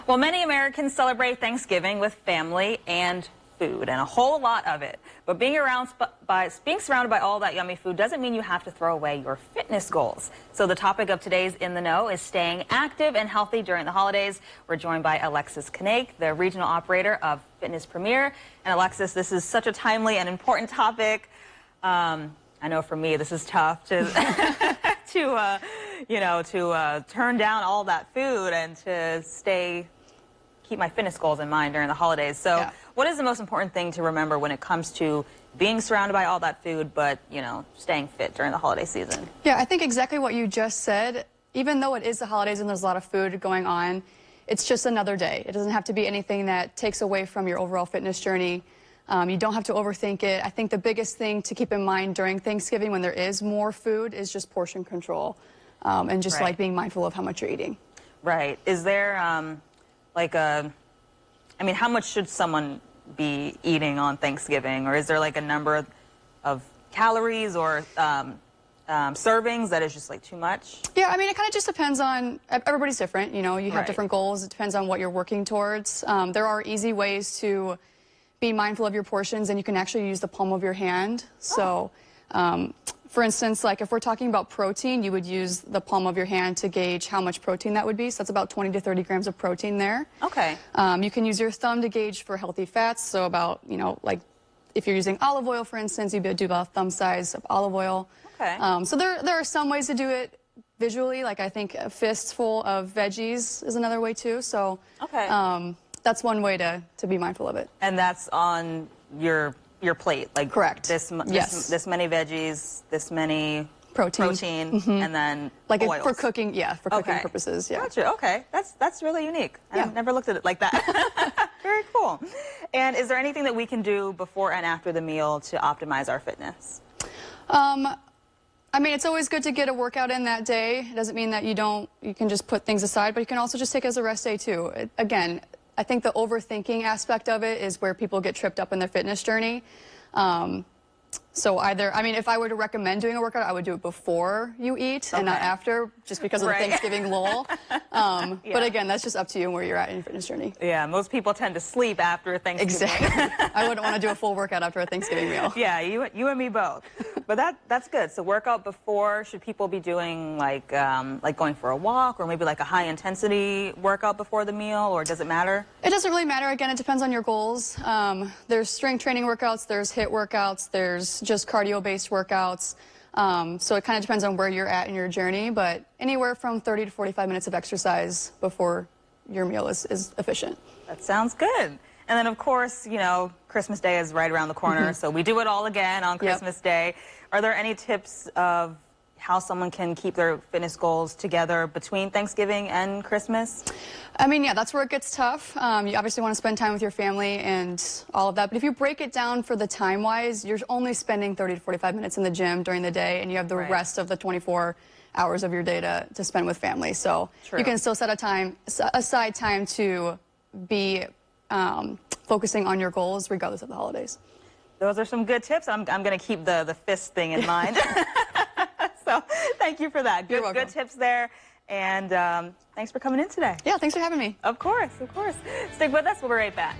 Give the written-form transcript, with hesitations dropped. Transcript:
Well, many Americans celebrate Thanksgiving with family and food, and a whole lot of it. But being surrounded by all that yummy food doesn't mean you have to throw away your fitness goals. So the topic of today's In the Know is staying active and healthy during the holidays. We're joined by Alexis Knake, the regional operator of Fitness Premier. And Alexis, this is such a timely and important topic. I know for me this is tough to turn down all that food and to keep my fitness goals in mind during the holidays. So what is the most important thing to remember when it comes to being surrounded by all that food, but, staying fit during the holiday season? Yeah, I think exactly what you just said. Even though it is the holidays and there's a lot of food going on, it's just another day. It doesn't have to be anything that takes away from your overall fitness journey. You don't have to overthink it. I think the biggest thing to keep in mind during Thanksgiving when there is more food is just portion control and just like being mindful of how much you're eating. Right. Is there how much should someone be eating on Thanksgiving? Or is there like a number of calories or servings that is just like too much? Yeah, I mean, it kind of just depends on, everybody's different, you have different goals. It depends on what you're working towards. There are easy ways to be mindful of your portions, and you can actually use the palm of your hand. So, for instance, like if we're talking about protein, you would use the palm of your hand to gauge how much protein that would be. So that's about 20 to 30 grams of protein there. Okay. You can use your thumb to gauge for healthy fats. So about, like if you're using olive oil, for instance, you'd do about a thumb size of olive oil. Okay. So there are some ways to do it visually. Like I think a fistful of veggies is another way too. So that's one way to be mindful of it. And that's on your plate, like correct. This many veggies, this many protein, and then like oils. For cooking, for cooking purposes. Yeah. Gotcha. Okay, that's really unique. I've never looked at it like that. Very cool. And is there anything that we can do before and after the meal to optimize our fitness? I mean, it's always good to get a workout in that day. It doesn't mean that you can just put things aside, but you can also just take it as a rest day too. Again, I think the overthinking aspect of it is where people get tripped up in their fitness journey. So if I were to recommend doing a workout, I would do it before you eat and not after, just because of the Thanksgiving lull. But again, that's just up to you and where you're at in your fitness journey. Yeah, most people tend to sleep after Thanksgiving. Exactly. I wouldn't want to do a full workout after a Thanksgiving meal. Yeah, you and me both. But that's good. So workout before, should people be doing like going for a walk or maybe like a high intensity workout before the meal, or does it matter? It doesn't really matter. Again, it depends on your goals. There's strength training workouts, there's HIIT workouts, there's just cardio-based workouts. So it kind of depends on where you're at in your journey, but anywhere from 30 to 45 minutes of exercise before your meal is efficient. That sounds good. And then, of course, Christmas Day is right around the corner, so we do it all again on Christmas Day. Are there any tips of how someone can keep their fitness goals together between Thanksgiving and Christmas? I mean, that's where it gets tough. You obviously want to spend time with your family and all of that, but if you break it down for the time-wise, you're only spending 30 to 45 minutes in the gym during the day, and you have the rest of the 24 hours of your day to spend with family. So you can still set aside time to be focusing on your goals regardless of the holidays. Those are some good tips. I'm going to keep the fist thing in mind. So thank you for that. Good tips there. And thanks for coming in today. Yeah, thanks for having me. Of course, of course. Stick with us. We'll be right back.